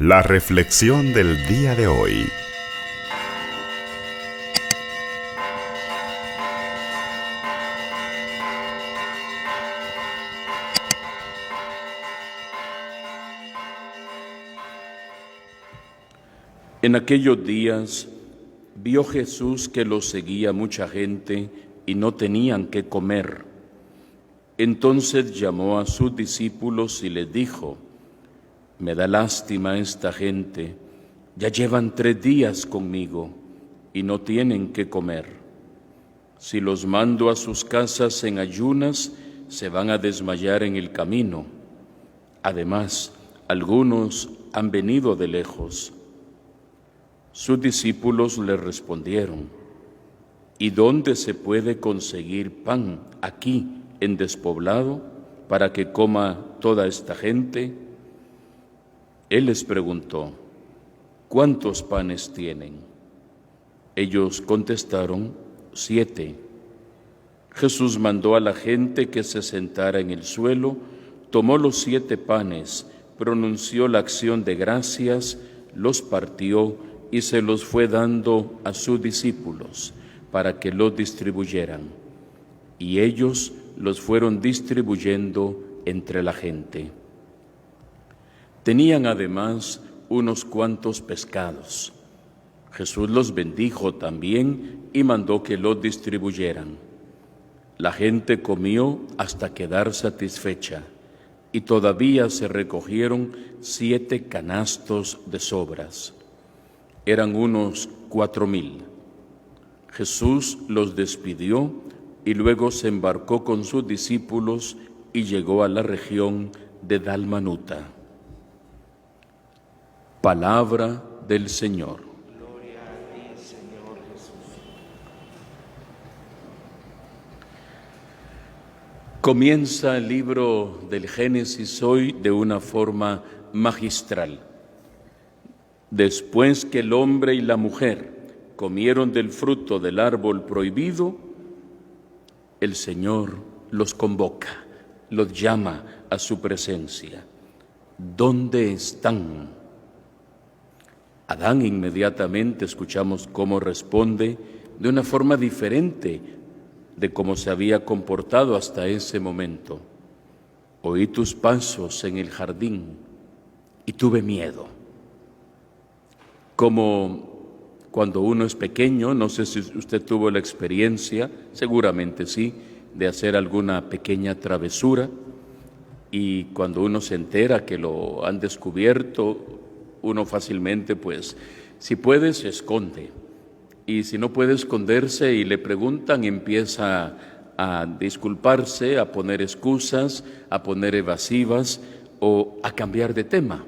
La reflexión del día de hoy. En aquellos días vio Jesús que lo seguía mucha gente y no tenían qué comer. Entonces llamó a sus discípulos y les dijo: Me da lástima esta gente, ya llevan 3 días conmigo y no tienen qué comer. Si los mando a sus casas en ayunas, se van a desmayar en el camino. Además, algunos han venido de lejos. Sus discípulos le respondieron: ¿Y dónde se puede conseguir pan aquí en despoblado para que coma toda esta gente? Él les preguntó: ¿Cuántos panes tienen? Ellos contestaron: 7. Jesús mandó a la gente que se sentara en el suelo, tomó los 7 panes, pronunció la acción de gracias, los partió y se los fue dando a sus discípulos para que los distribuyeran. Y ellos los fueron distribuyendo entre la gente. Tenían además unos cuantos pescados. Jesús los bendijo también y mandó que los distribuyeran. La gente comió hasta quedar satisfecha, y todavía se recogieron 7 canastos de sobras. Eran unos 4,000. Jesús los despidió y luego se embarcó con sus discípulos y llegó a la región de Dalmanuta. Palabra del Señor. Gloria a ti, Señor Jesús. Comienza el libro del Génesis hoy de una forma magistral. Después que el hombre y la mujer comieron del fruto del árbol prohibido, el Señor los convoca, los llama a su presencia. ¿Dónde están? Adán inmediatamente escuchamos cómo responde de una forma diferente de cómo se había comportado hasta ese momento. Oí tus pasos en el jardín y tuve miedo. Como cuando uno es pequeño, no sé si usted tuvo la experiencia, seguramente sí, de hacer alguna pequeña travesura, y cuando uno se entera que lo han descubierto, uno fácilmente, pues, si puede, se esconde. Y si no puede esconderse y le preguntan, empieza a disculparse, a poner excusas, a poner evasivas o a cambiar de tema.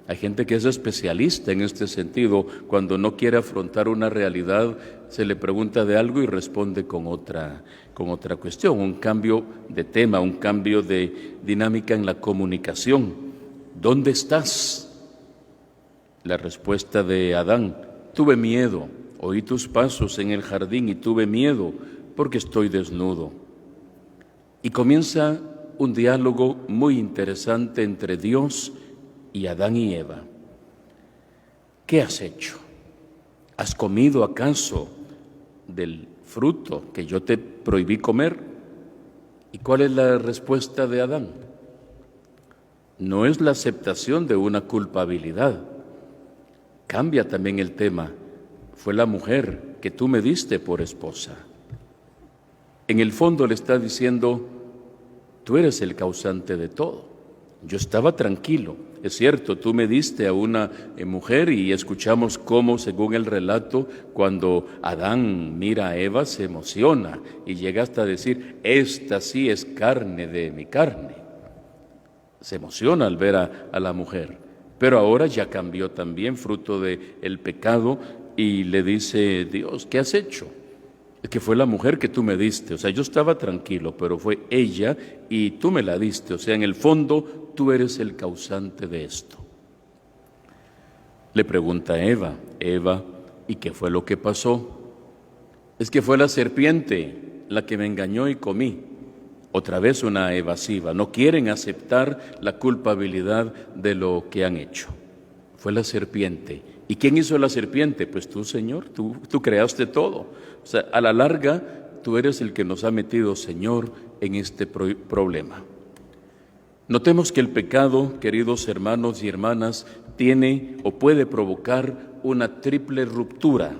Hay gente que es especialista en este sentido. Cuando no quiere afrontar una realidad, se le pregunta de algo y responde con otra cuestión, un cambio de tema, un cambio de dinámica en la comunicación. ¿Dónde estás? La respuesta de Adán: tuve miedo, oí tus pasos en el jardín y tuve miedo porque estoy desnudo. Y comienza un diálogo muy interesante entre Dios y Adán y Eva. ¿Qué has hecho? ¿Has comido acaso del fruto que yo te prohibí comer? ¿Y cuál es la respuesta de Adán? No es la aceptación de una culpabilidad. Cambia también el tema. Fue la mujer que tú me diste por esposa. En el fondo le está diciendo: tú eres el causante de todo. Yo estaba tranquilo. Es cierto, tú me diste a una mujer, y escuchamos cómo, según el relato, cuando Adán mira a Eva, se emociona y llega hasta decir: esta sí es carne de mi carne. Se emociona al ver a la mujer. Pero ahora ya cambió también, fruto del pecado, y le dice Dios: ¿qué has hecho? Es que fue la mujer que tú me diste. O sea, yo estaba tranquilo, pero fue ella y tú me la diste. O sea, en el fondo, tú eres el causante de esto. Le pregunta a Eva: ¿y qué fue lo que pasó? Es que fue la serpiente la que me engañó y comí. Otra vez una evasiva. No quieren aceptar la culpabilidad de lo que han hecho. Fue la serpiente. ¿Y quién hizo la serpiente? Pues tú, Señor, tú creaste todo. O sea, a la larga, tú eres el que nos ha metido, Señor, en este problema. Notemos que el pecado, queridos hermanos y hermanas, tiene o puede provocar una triple ruptura.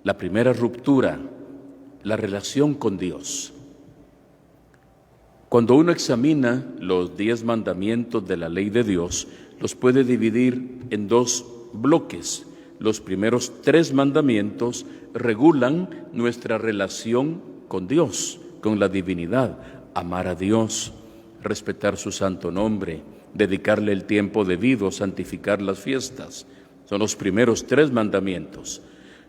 La primera ruptura, la relación con Dios. Cuando uno examina los 10 mandamientos de la ley de Dios, los puede dividir en 2 bloques. Los primeros 3 mandamientos regulan nuestra relación con Dios, con la divinidad, amar a Dios, respetar su santo nombre, dedicarle el tiempo debido, santificar las fiestas. Son los primeros 3 mandamientos.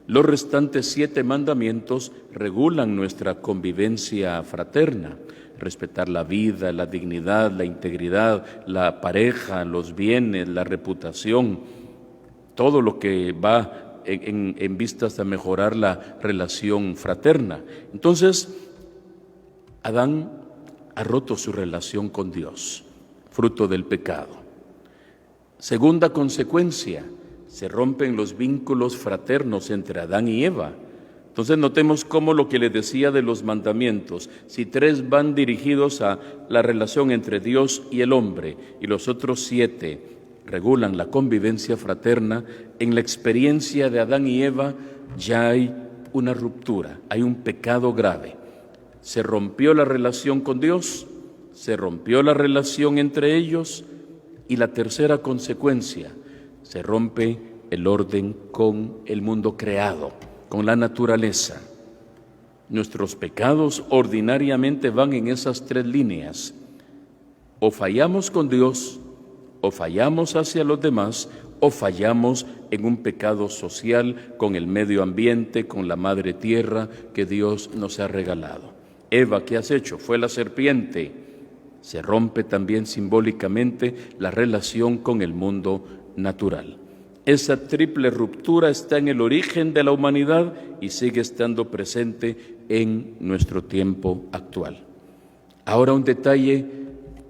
Los restantes 7 mandamientos regulan nuestra convivencia fraterna, respetar la vida, la dignidad, la integridad, la pareja, los bienes, la reputación, todo lo que va en vistas a mejorar la relación fraterna. Entonces, Adán ha roto su relación con Dios, fruto del pecado. Segunda consecuencia, se rompen los vínculos fraternos entre Adán y Eva. Entonces notemos cómo lo que le decía de los mandamientos, si 3 van dirigidos a la relación entre Dios y el hombre y los otros 7 regulan la convivencia fraterna, en la experiencia de Adán y Eva ya hay una ruptura, hay un pecado grave. Se rompió la relación con Dios, se rompió la relación entre ellos y la tercera consecuencia, se rompe el orden con el mundo creado, con la naturaleza. Nuestros pecados ordinariamente van en esas 3 líneas. O fallamos con Dios, o fallamos hacia los demás, o fallamos en un pecado social con el medio ambiente, con la madre tierra que Dios nos ha regalado. Eva, ¿qué has hecho? Fue la serpiente. Se rompe también simbólicamente la relación con el mundo natural. Esa triple ruptura está en el origen de la humanidad y sigue estando presente en nuestro tiempo actual. Ahora un detalle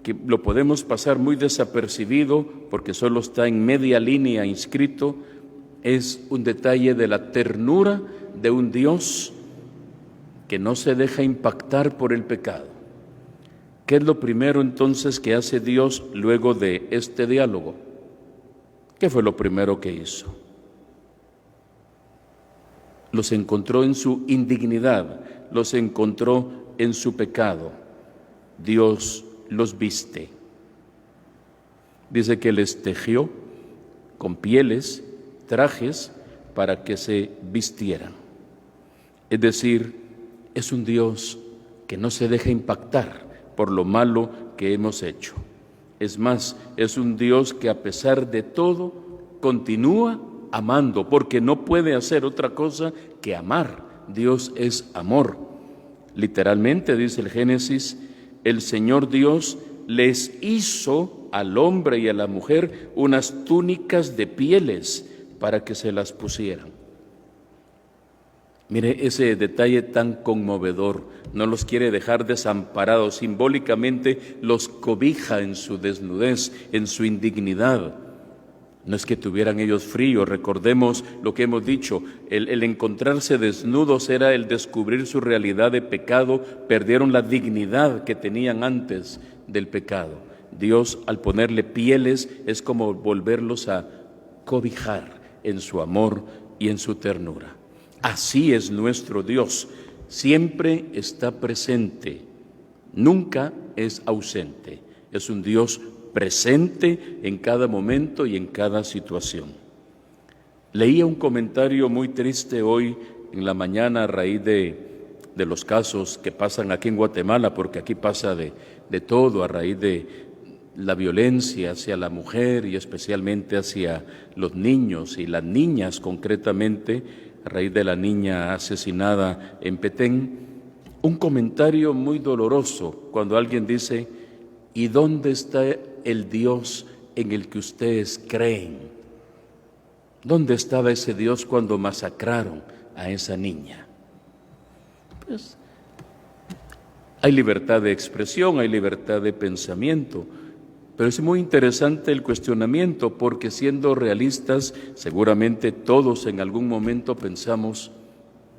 que lo podemos pasar muy desapercibido porque solo está en media línea inscrito, es un detalle de la ternura de un Dios que no se deja impactar por el pecado. ¿Qué es lo primero entonces que hace Dios luego de este diálogo? ¿Qué fue lo primero que hizo? Los encontró en su indignidad, los encontró en su pecado. Dios los viste. Dice que les tejió con pieles, trajes, para que se vistieran. Es decir, es un Dios que no se deja impactar por lo malo que hemos hecho. Es más, es un Dios que a pesar de todo continúa amando, porque no puede hacer otra cosa que amar. Dios es amor. Literalmente, dice el Génesis, el Señor Dios les hizo al hombre y a la mujer unas túnicas de pieles para que se las pusieran. Mire ese detalle tan conmovedor, no los quiere dejar desamparados, simbólicamente los cobija en su desnudez, en su indignidad. No es que tuvieran ellos frío, recordemos lo que hemos dicho, el encontrarse desnudos era el descubrir su realidad de pecado, perdieron la dignidad que tenían antes del pecado. Dios, al ponerle pieles, es como volverlos a cobijar en su amor y en su ternura. Así es nuestro Dios, siempre está presente, nunca es ausente, es un Dios presente en cada momento y en cada situación. Leía un comentario muy triste hoy en la mañana a raíz de los casos que pasan aquí en Guatemala, porque aquí pasa de todo a raíz de la violencia hacia la mujer y especialmente hacia los niños y las niñas concretamente, a raíz de la niña asesinada en Petén. Un comentario muy doloroso cuando alguien dice: ¿y dónde está el Dios en el que ustedes creen? ¿Dónde estaba ese Dios cuando masacraron a esa niña? Pues hay libertad de expresión, hay libertad de pensamiento, Pero es muy interesante el cuestionamiento, porque siendo realistas, seguramente todos en algún momento pensamos,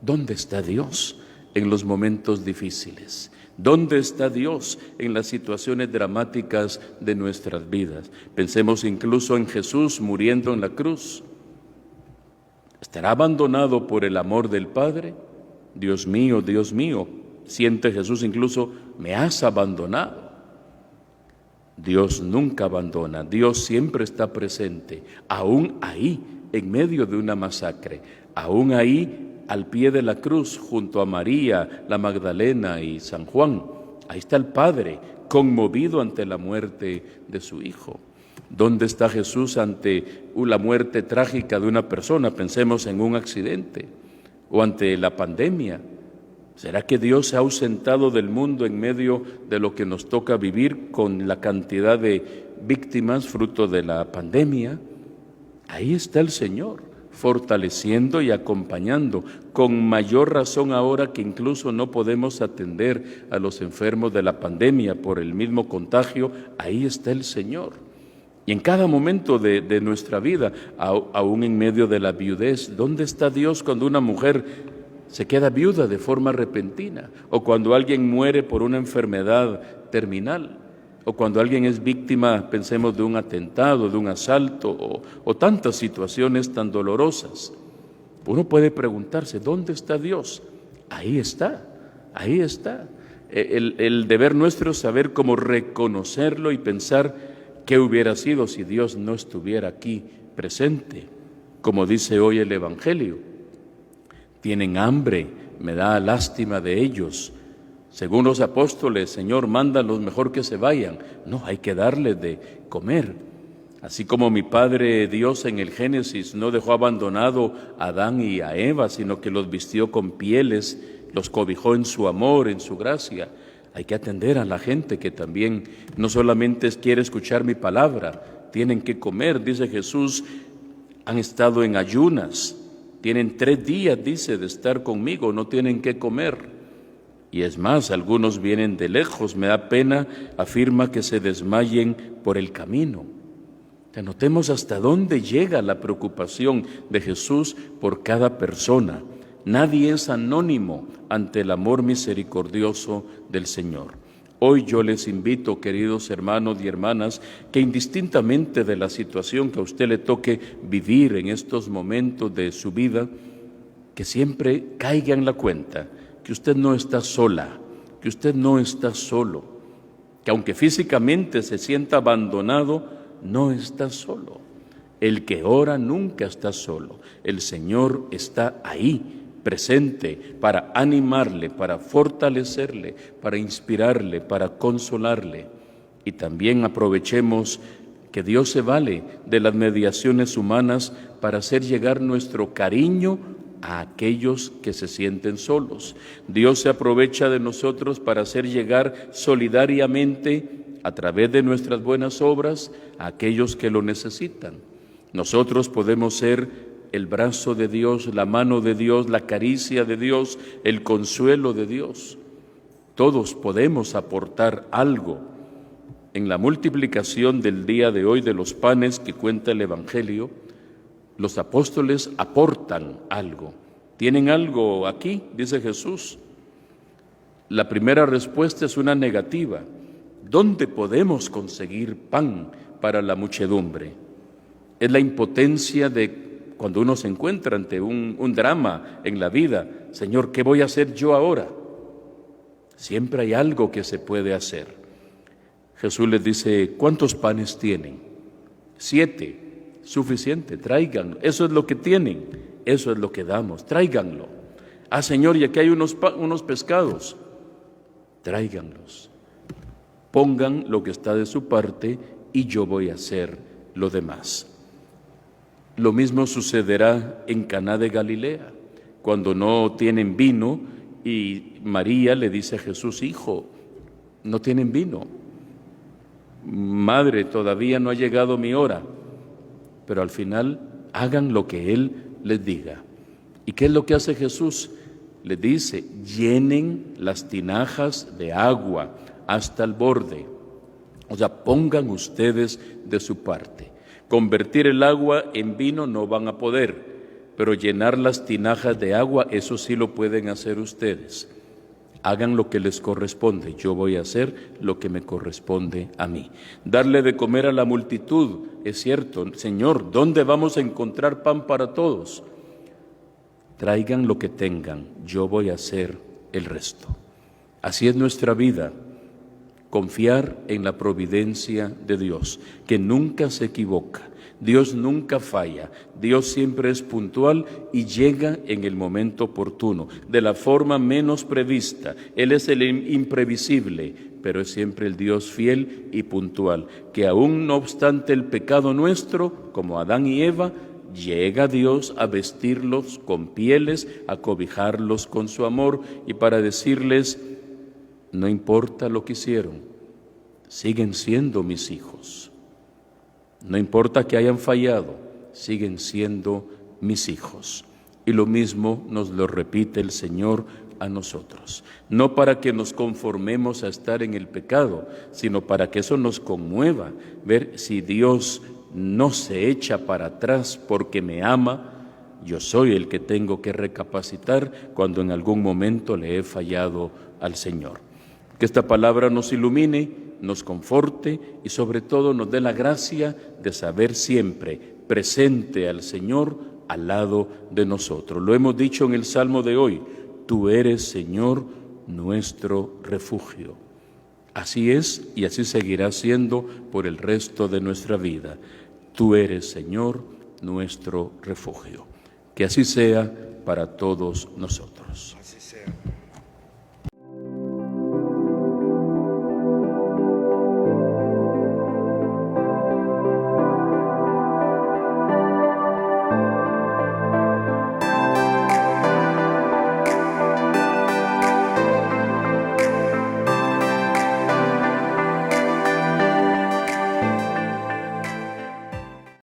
¿dónde está Dios en los momentos difíciles? ¿Dónde está Dios en las situaciones dramáticas de nuestras vidas? Pensemos incluso en Jesús muriendo en la cruz. ¿Estará abandonado por el amor del Padre? Dios mío, siente Jesús incluso, me has abandonado. Dios nunca abandona, Dios siempre está presente, aún ahí, en medio de una masacre, aún ahí, al pie de la cruz, junto a María, la Magdalena y San Juan. Ahí está el Padre, conmovido ante la muerte de su Hijo. ¿Dónde está Jesús ante la muerte trágica de una persona? Pensemos en un accidente o ante la pandemia. ¿Será que Dios se ha ausentado del mundo en medio de lo que nos toca vivir con la cantidad de víctimas fruto de la pandemia? Ahí está el Señor, fortaleciendo y acompañando, con mayor razón ahora que incluso no podemos atender a los enfermos de la pandemia por el mismo contagio. Ahí está el Señor. Y en cada momento de nuestra vida, aún en medio de la viudez, ¿dónde está Dios cuando una mujer se queda viuda de forma repentina? O cuando alguien muere por una enfermedad terminal, o cuando alguien es víctima, pensemos, de un atentado, de un asalto, o tantas situaciones tan dolorosas. Uno puede preguntarse, ¿dónde está Dios? Ahí está, ahí está. El deber nuestro es saber cómo reconocerlo y pensar qué hubiera sido si Dios no estuviera aquí presente. Como dice hoy el Evangelio, tienen hambre, me da lástima de ellos. Según los apóstoles, Señor, mándalos, mejor que se vayan. No, hay que darles de comer. Así como mi Padre Dios en el Génesis no dejó abandonado a Adán y a Eva, sino que los vistió con pieles, los cobijó en su amor, en su gracia. Hay que atender a la gente que también no solamente quiere escuchar mi palabra, tienen que comer. Dice Jesús, han estado en ayunas, tienen 3 días, dice, de estar conmigo, no tienen que comer. Y es más, algunos vienen de lejos, me da pena, afirma que se desmayen por el camino. Notemos hasta dónde llega la preocupación de Jesús por cada persona. Nadie es anónimo ante el amor misericordioso del Señor. Hoy yo les invito, queridos hermanos y hermanas, que indistintamente de la situación que a usted le toque vivir en estos momentos de su vida, que siempre caiga en la cuenta que usted no está sola, que usted no está solo, que aunque físicamente se sienta abandonado, no está solo. El que ora nunca está solo. El Señor está ahí, presente, para animarle, para fortalecerle, para inspirarle, para consolarle. Y también aprovechemos que Dios se vale de las mediaciones humanas para hacer llegar nuestro cariño a aquellos que se sienten solos. Dios se aprovecha de nosotros para hacer llegar solidariamente, a través de nuestras buenas obras, a aquellos que lo necesitan. Nosotros podemos ser el brazo de Dios, la mano de Dios, la caricia de Dios, el consuelo de Dios. Todos podemos aportar algo. En la multiplicación del día de hoy de los panes que cuenta el Evangelio, los apóstoles aportan algo. ¿Tienen algo aquí?, dice Jesús. La primera respuesta es una negativa. ¿Dónde podemos conseguir pan para la muchedumbre? Es la impotencia de cuando uno se encuentra ante un drama en la vida. Señor, ¿qué voy a hacer yo ahora? Siempre hay algo que se puede hacer. Jesús les dice, ¿cuántos panes tienen? 7. Suficiente, tráiganlo. Eso es lo que tienen, eso es lo que damos, tráiganlo. Ah, Señor, y aquí hay unos pescados, tráiganlos. Pongan lo que está de su parte y yo voy a hacer lo demás. Lo mismo sucederá en Caná de Galilea, cuando no tienen vino y María le dice a Jesús, hijo, no tienen vino. Madre, todavía no ha llegado mi hora. Pero al final hagan lo que Él les diga. ¿Y qué es lo que hace Jesús? Les dice, llenen las tinajas de agua hasta el borde. O sea, pongan ustedes de su parte. Convertir el agua en vino no van a poder, pero llenar las tinajas de agua, eso sí lo pueden hacer ustedes. Hagan lo que les corresponde, yo voy a hacer lo que me corresponde a mí. Darle de comer a la multitud, es cierto, Señor, ¿dónde vamos a encontrar pan para todos? Traigan lo que tengan, yo voy a hacer el resto. Así es nuestra vida, confiar en la providencia de Dios, que nunca se equivoca. Dios nunca falla, Dios siempre es puntual y llega en el momento oportuno, de la forma menos prevista. Él es el imprevisible, pero es siempre el Dios fiel y puntual, que aún no obstante el pecado nuestro, como Adán y Eva, llega Dios a vestirlos con pieles, a cobijarlos con su amor y para decirles, no importa lo que hicieron, siguen siendo mis hijos. No importa que hayan fallado, siguen siendo mis hijos. Y lo mismo nos lo repite el Señor a nosotros. No para que nos conformemos a estar en el pecado, sino para que eso nos conmueva, ver si Dios no se echa para atrás porque me ama. Yo soy el que tengo que recapacitar cuando en algún momento le he fallado al Señor. Que esta palabra nos ilumine, nos conforte y sobre todo nos dé la gracia de saber siempre presente al Señor al lado de nosotros. Lo hemos dicho en el Salmo de hoy, tú eres, Señor, nuestro refugio. Así es y así seguirá siendo por el resto de nuestra vida. Tú eres, Señor, nuestro refugio. Que así sea para todos nosotros. Así sea.